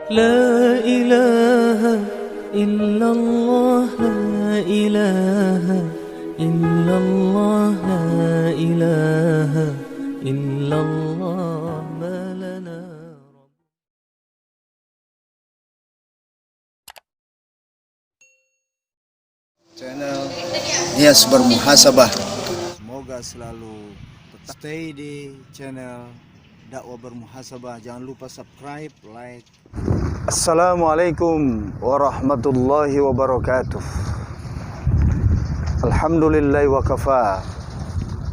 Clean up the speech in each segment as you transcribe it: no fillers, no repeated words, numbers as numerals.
لا إله إلا الله لا إله إلا الله لا إله إلا الله ما لنا Channel Nias Bermuhasabah. Semoga selalu tetap stay di channel Dakwah Bermuhasabah. Jangan lupa subscribe, like. Assalamualaikum warahmatullahi wabarakatuh. Alhamdulillah wa kafa.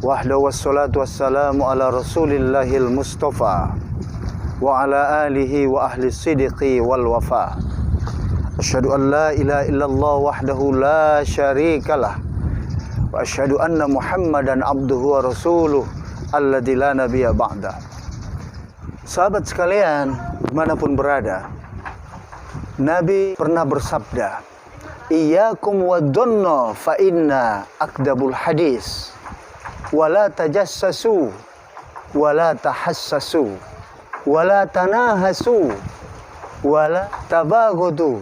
Wahdahu wassalatu wassalamu ala rasulillahil mustafa wa ala alihi wa ahli sidqi wal wafa. Asyhadu an la ilaha illallah wahdahu la syarikalah wa asyhadu anna Muhammadan abduhu wa rasuluh alladzi la nabiyya ba'da. Sahabat sekalian, dimanapun berada, Nabi pernah bersabda, "Iyyakum wadhanna fa inna akdabul hadis, wala tajassasu, wala tahassasu, wala tanahasu, wala tabaghadu,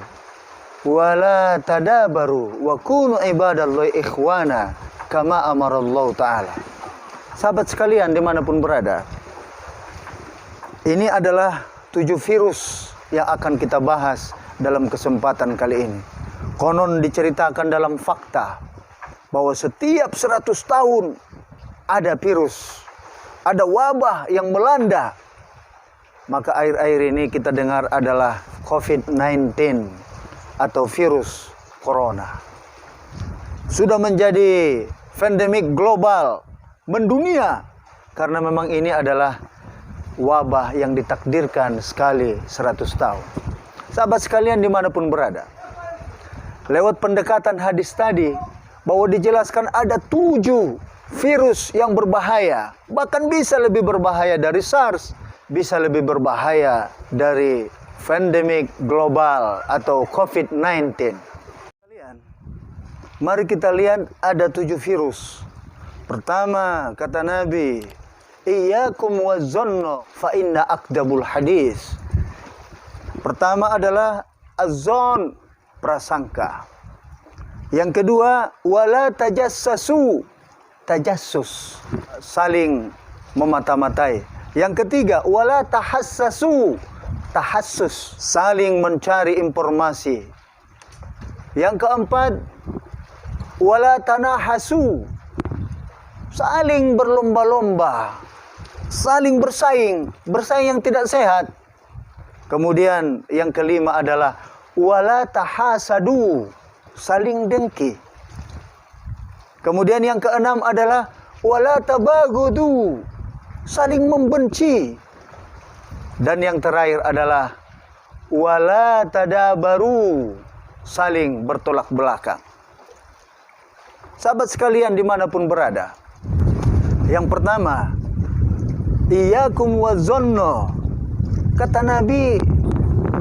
wala tadabaru, wa kunu ibadallahi ikhwana kama amarallahu ta'ala." Sahabat sekalian dimanapun berada, ini adalah 7 virus yang akan kita bahas dalam kesempatan kali ini. Konon diceritakan dalam fakta bahwa setiap 100 tahun ada virus, ada wabah yang melanda. Maka akhir-akhir ini kita dengar adalah COVID-19 atau virus corona. Sudah menjadi pandemik global, mendunia, karena memang ini adalah wabah yang ditakdirkan sekali 100 tahun. Sahabat sekalian dimanapun berada, lewat pendekatan hadis tadi, bahwa dijelaskan ada 7 virus yang berbahaya, bahkan bisa lebih berbahaya dari SARS, bisa lebih berbahaya dari pandemik global atau COVID-19. Mari kita lihat ada 7 virus. Pertama, kata Nabi, "Iyyakum waz-zanna fa inna akdabul hadis." Pertama adalah az-zon, prasangka. Yang kedua, wala tajassasu, tajassus, saling memata-matai. Yang ketiga, wala tahassasu, tahassus, saling mencari informasi. Yang keempat, wala tanahasu, saling berlomba-lomba, saling bersaing, bersaing yang tidak sehat. Kemudian yang kelima adalah wala tahasadu, saling dengki. Kemudian yang keenam adalah wala tabagudu, saling membenci. Dan yang terakhir adalah wala tadabaru, saling bertolak belakang. Sahabat sekalian dimanapun berada, yang pertama, iyyakum waz-zanna. Kata Nabi,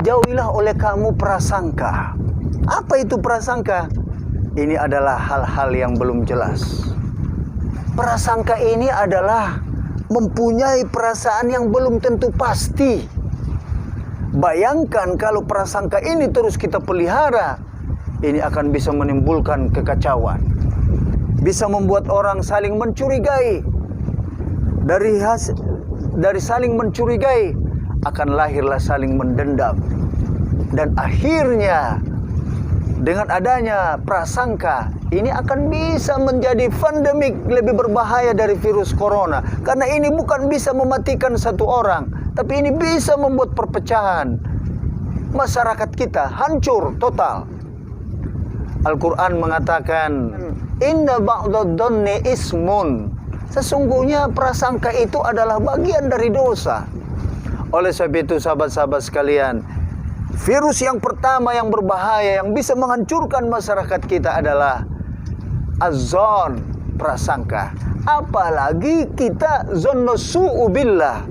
jauhilah oleh kamu prasangka. Apa itu prasangka? Ini adalah hal-hal yang belum jelas. Prasangka ini adalah mempunyai perasaan yang belum tentu pasti. Bayangkan kalau prasangka ini terus kita pelihara, ini akan bisa menimbulkan kekacauan. Bisa membuat orang saling mencurigai. Dari saling mencurigai akan lahirlah saling mendendam. Dan akhirnya dengan adanya prasangka, ini akan bisa menjadi pandemik lebih berbahaya dari virus corona. Karena ini bukan bisa mematikan satu orang, tapi ini bisa membuat perpecahan. Masyarakat kita hancur total. Al-Quran mengatakan, "Inna ba'dadh-dhanni ismun." Sesungguhnya prasangka itu adalah bagian dari dosa. Oleh sebab itu sahabat-sahabat sekalian, virus yang pertama yang berbahaya yang bisa menghancurkan masyarakat kita adalah az-zon, prasangka. Apalagi kita zanna su'u billah,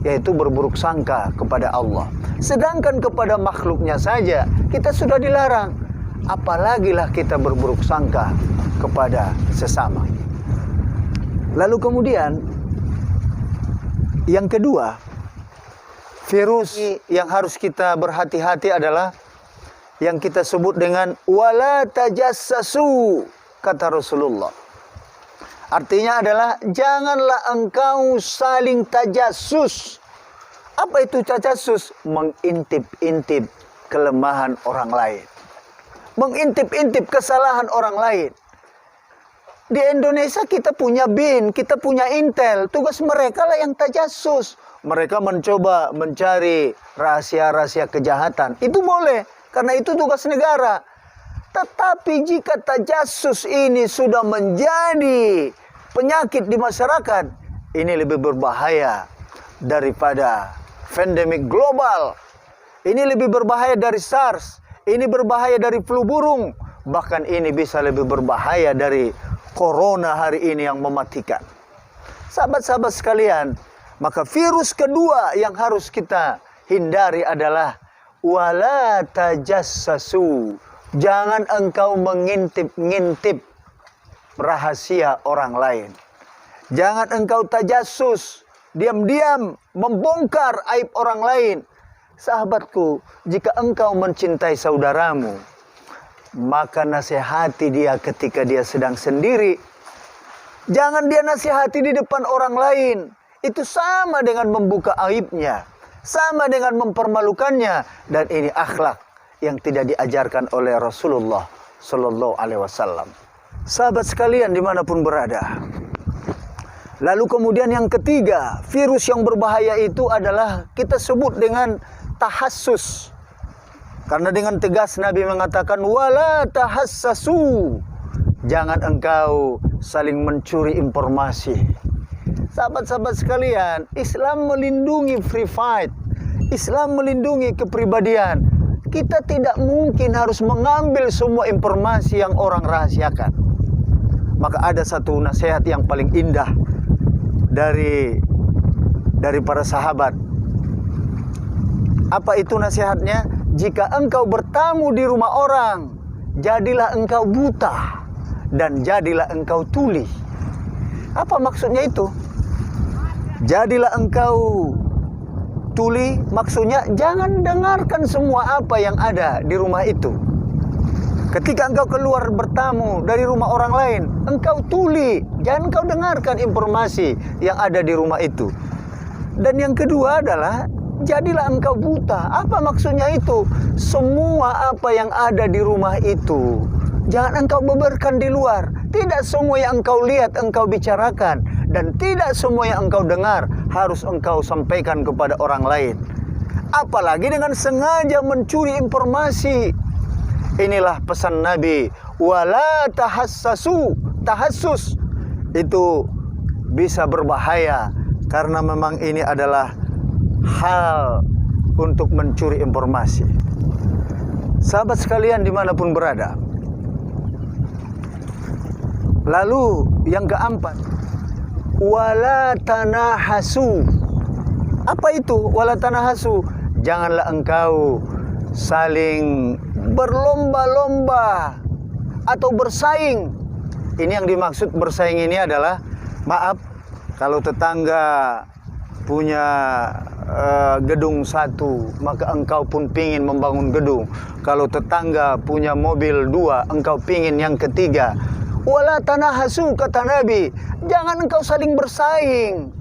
yaitu berburuk sangka kepada Allah. Sedangkan kepada makhluknya saja kita sudah dilarang, apalagilah kita berburuk sangka kepada sesama. Lalu kemudian yang kedua, Virus yang harus kita berhati-hati adalah yang kita sebut dengan wala tajassasu, kata Rasulullah. Artinya adalah janganlah engkau saling tajassus. Apa itu tajassus? Mengintip-intip kelemahan orang lain. Mengintip-intip kesalahan orang lain. Di Indonesia kita punya BIN, kita punya Intel. Tugas mereka lah yang tajassus. Mereka mencoba mencari rahasia-rahasia kejahatan. Itu boleh, karena itu tugas negara. Tetapi jika tajassus ini sudah menjadi penyakit di masyarakat, ini lebih berbahaya daripada pandemik global. Ini lebih berbahaya dari SARS. Ini berbahaya dari flu burung. Bahkan ini bisa lebih berbahaya dari corona hari ini yang mematikan. Sahabat-sahabat sekalian, maka virus kedua yang harus kita hindari adalah wala tajassasu. Jangan engkau mengintip-ngintip rahasia orang lain. Jangan engkau tajassus, diam-diam membongkar aib orang lain. Sahabatku, jika engkau mencintai saudaramu, maka nasihati dia ketika dia sedang sendiri. Jangan dia nasihati di depan orang lain. Itu sama dengan membuka aibnya, sama dengan mempermalukannya, dan ini akhlak yang tidak diajarkan oleh Rasulullah Sallallahu Alaihi Wasallam. Sahabat sekalian dimanapun berada. Lalu kemudian yang ketiga, virus yang berbahaya itu adalah kita sebut dengan tahassus. Karena dengan tegas Nabi mengatakan wala tahassasu. Jangan engkau saling mencuri informasi. Sahabat-sahabat sekalian, Islam melindungi free fight. Islam melindungi kepribadian. Kita tidak mungkin harus mengambil semua informasi yang orang rahasiakan. Maka ada satu nasihat yang paling indah dari para sahabat. Apa itu nasihatnya? Jika engkau bertamu di rumah orang, jadilah engkau buta dan jadilah engkau tuli. Apa maksudnya itu? Jadilah engkau tuli, maksudnya jangan dengarkan semua apa yang ada di rumah itu. Ketika engkau keluar bertamu dari rumah orang lain, engkau tuli, jangan engkau dengarkan informasi yang ada di rumah itu. Dan yang kedua adalah jadilah engkau buta. Apa maksudnya itu? Semua apa yang ada di rumah itu jangan engkau beberkan di luar. Tidak semua yang engkau lihat engkau bicarakan, dan tidak semua yang engkau dengar harus engkau sampaikan kepada orang lain. Apalagi dengan sengaja mencuri informasi. Inilah pesan Nabi, wala tahassasu. Tahassus itu bisa berbahaya karena memang ini adalah hal untuk mencuri informasi. Sahabat sekalian dimanapun berada. Lalu yang keempat, wala tanahasu. Apa itu wala tanahasu? Janganlah engkau saling berlomba-lomba atau bersaing. Ini yang dimaksud bersaing ini adalah, maaf, kalau tetangga punya gedung satu, maka engkau pun pingin membangun gedung. Kalau tetangga punya mobil dua, engkau pingin yang ketiga. Wala tanahasu, kata Nabi, jangan engkau saling bersaing.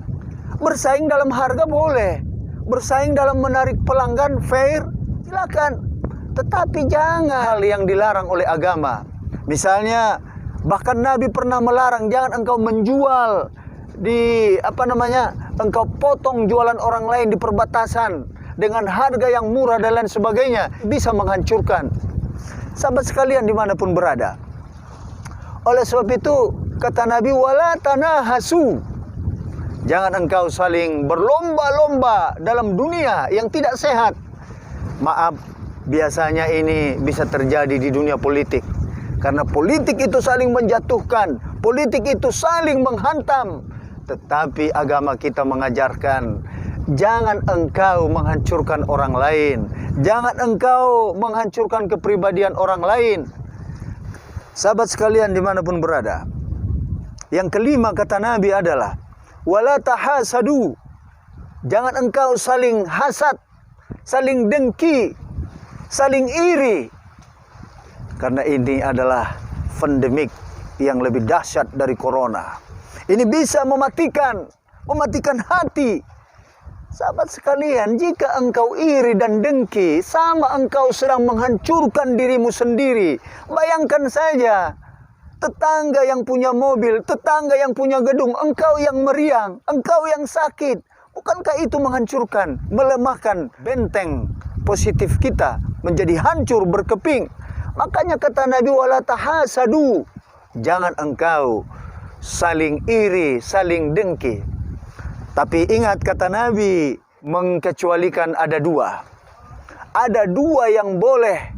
Bersaing dalam harga boleh, bersaing dalam menarik pelanggan fair, silakan. Tetapi jangan hal yang dilarang oleh agama. Misalnya, bahkan Nabi pernah melarang jangan engkau menjual di engkau potong jualan orang lain di perbatasan dengan harga yang murah dan lain sebagainya, bisa menghancurkan. Sahabat sekalian dimanapun berada. Oleh sebab itu kata Nabi, wala tanahasu. Jangan engkau saling berlomba-lomba dalam dunia yang tidak sehat. Maaf, biasanya ini bisa terjadi di dunia politik. Karena politik itu saling menjatuhkan, politik itu saling menghantam. Tetapi agama kita mengajarkan, jangan engkau menghancurkan orang lain. Jangan engkau menghancurkan kepribadian orang lain. Sahabat sekalian dimanapun berada. Yang kelima kata Nabi adalah, wala tahasadu. Jangan engkau saling hasad, saling dengki, saling iri. Karena ini adalah pandemik yang lebih dahsyat dari corona. Ini bisa mematikan hati. Sahabat sekalian, jika engkau iri dan dengki, sama engkau sedang menghancurkan dirimu sendiri. Bayangkan saja, tetangga yang punya mobil, tetangga yang punya gedung, engkau yang meriang, engkau yang sakit. Bukankah itu menghancurkan, melemahkan benteng positif kita menjadi hancur berkeping? Makanya kata Nabi, wala tahasadu. Jangan engkau saling iri, saling dengki. Tapi ingat kata Nabi, mengkecualikan ada dua. Ada dua yang boleh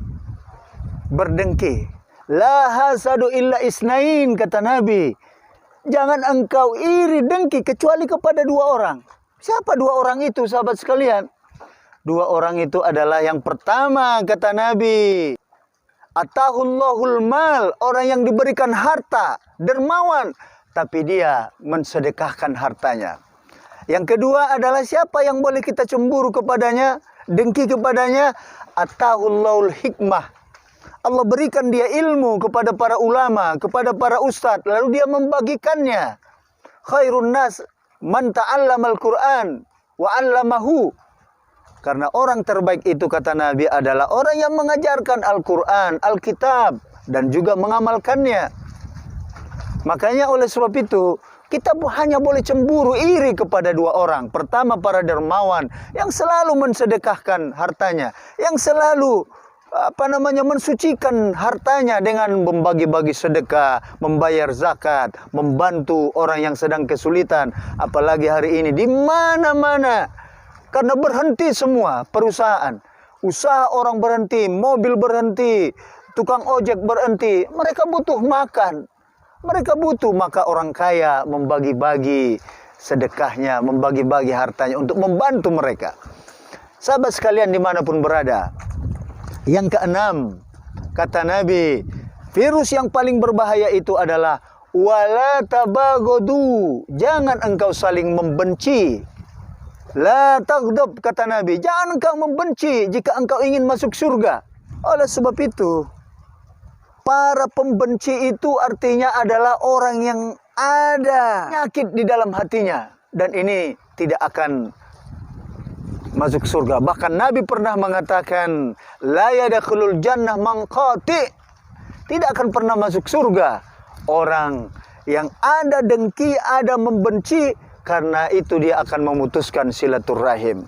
berdengki. La hasadu illa isnain, kata Nabi. Jangan engkau iri dengki kecuali kepada dua orang. Siapa dua orang itu, sahabat sekalian? Dua orang itu adalah yang pertama, kata Nabi, atahullahul mal, orang yang diberikan harta, dermawan, tapi dia mensedekahkan hartanya. Yang kedua adalah siapa yang boleh kita cemburu kepadanya, dengki kepadanya, atahullahul hikmah. Allah berikan dia ilmu kepada para ulama, kepada para ustadz, lalu dia membagikannya. Khairun nas man ta'allamal Qur'an wa 'allamahu. Karena orang terbaik itu, kata Nabi, adalah orang yang mengajarkan Al-Quran, Alkitab, dan juga mengamalkannya. Makanya oleh sebab itu, kita hanya boleh cemburu, iri kepada dua orang. Pertama, para dermawan yang selalu mensedekahkan hartanya, yang selalu mensucikan hartanya dengan membagi-bagi sedekah, membayar zakat, membantu orang yang sedang kesulitan. Apalagi hari ini di mana-mana, karena berhenti semua perusahaan, usaha orang berhenti, mobil berhenti, tukang ojek berhenti. Mereka butuh makan. Mereka butuh, maka orang kaya membagi-bagi sedekahnya, membagi-bagi hartanya untuk membantu mereka. Sahabat sekalian dimanapun berada. Yang keenam, kata Nabi, virus yang paling berbahaya itu adalah wala tabagodu. Jangan engkau saling membenci. La taghdab, kata Nabi. Jangan engkau membenci jika engkau ingin masuk surga. Oleh sebab itu, para pembenci itu artinya adalah orang yang ada penyakit di dalam hatinya. Dan ini tidak akan masuk surga. Bahkan Nabi pernah mengatakan, la yadkhulul jannah man qati'. Tidak akan pernah masuk surga orang yang ada dengki, ada membenci, karena itu dia akan memutuskan silaturahim.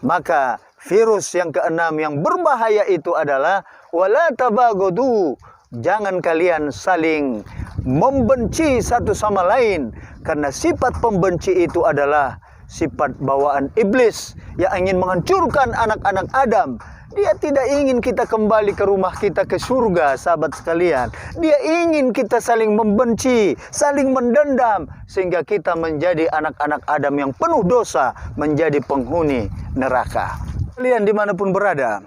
Maka virus yang keenam yang berbahaya itu adalah wala tabagodu. Jangan kalian saling membenci satu sama lain, karena sifat pembenci itu adalah sifat bawaan iblis yang ingin menghancurkan anak-anak Adam. Dia tidak ingin kita kembali ke rumah kita, ke surga, sahabat sekalian. Dia ingin kita saling membenci, saling mendendam, sehingga kita menjadi anak-anak Adam yang penuh dosa, menjadi penghuni neraka. Kalian dimanapun berada.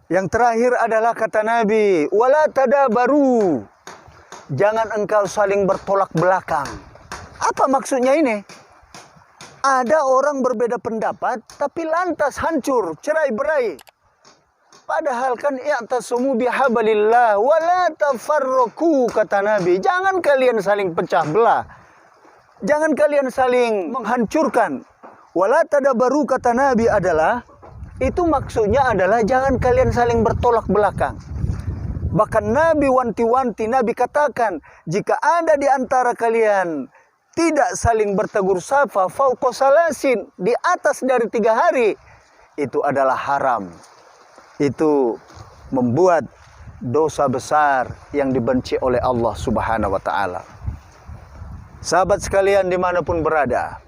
Yang terakhir adalah kata Nabi, wala tadabaru. Jangan engkau saling bertolak belakang. Apa maksudnya ini? Ada orang berbeda pendapat, tapi lantas hancur, cerai-berai. Padahal kan i'tasumu bihablillah wala tafarraqu, kata Nabi. Jangan kalian saling pecah belah. Jangan kalian saling menghancurkan. Wala tadabaru, kata Nabi adalah, itu maksudnya adalah jangan kalian saling bertolak belakang. Bahkan Nabi wanti-wanti, Nabi katakan, jika ada di antara kalian tidak saling bertegur sapa fauqa salasin, di atas dari 3 hari, itu adalah haram. Itu membuat dosa besar yang dibenci oleh Allah Subhanahu wa ta'ala. Sahabat sekalian dimanapun berada,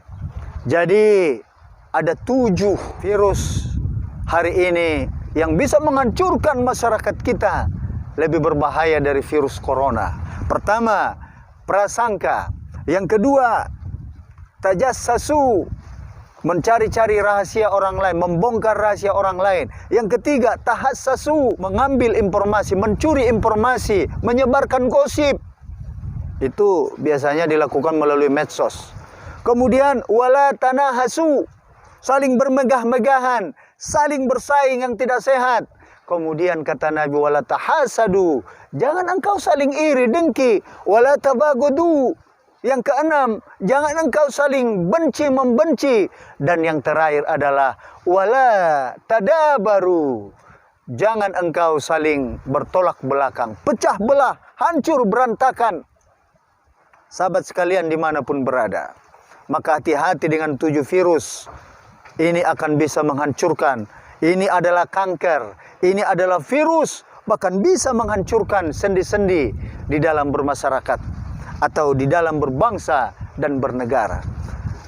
jadi ada 7 virus hari ini yang bisa menghancurkan masyarakat kita, lebih berbahaya dari virus corona. Pertama, prasangka. Yang kedua, tajassasu, mencari-cari rahasia orang lain, membongkar rahasia orang lain. Yang ketiga, tahassasu, mengambil informasi, mencuri informasi, menyebarkan gosip. Itu biasanya dilakukan melalui medsos. Kemudian wala tanahasu, saling bermegah-megahan, saling bersaing yang tidak sehat. Kemudian kata Nabi wala tahasadu, jangan engkau saling iri dengki, wala tabagudu. Yang keenam, jangan engkau saling benci membenci. Dan yang terakhir adalah wala tadabaru, jangan engkau saling bertolak belakang, pecah belah, hancur berantakan. Sahabat sekalian dimanapun berada, maka hati-hati dengan 7 virus. Ini akan bisa menghancurkan. Ini adalah kanker, ini adalah virus, bahkan bisa menghancurkan sendi-sendi di dalam bermasyarakat atau di dalam berbangsa dan bernegara.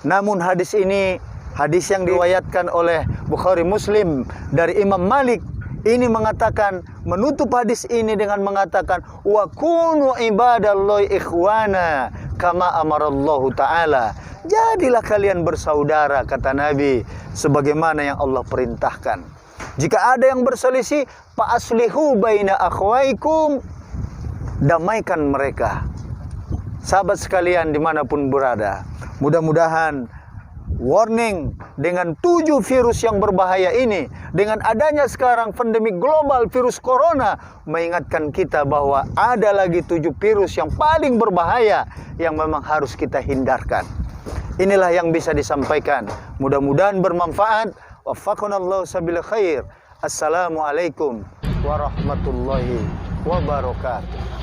Namun hadis ini, hadis yang diriwayatkan oleh Bukhari Muslim dari Imam Malik, ini mengatakan, menutup hadis ini dengan mengatakan, wa kunu ibadallahi ikhwana kama amarallahu ta'ala. Jadilah kalian bersaudara, kata Nabi, sebagaimana yang Allah perintahkan. Jika ada yang berselisih, fa aslihu baina akhwaikum, damaikan mereka. Sahabat sekalian dimanapun berada, mudah-mudahan warning dengan 7 virus yang berbahaya ini, dengan adanya sekarang pandemi global virus corona, mengingatkan kita bahwa ada lagi 7 virus yang paling berbahaya yang memang harus kita hindarkan. Inilah yang bisa disampaikan. Mudah-mudahan bermanfaat. Waffaqanallahu sabil khair. Assalamualaikum warahmatullahi wabarakatuh.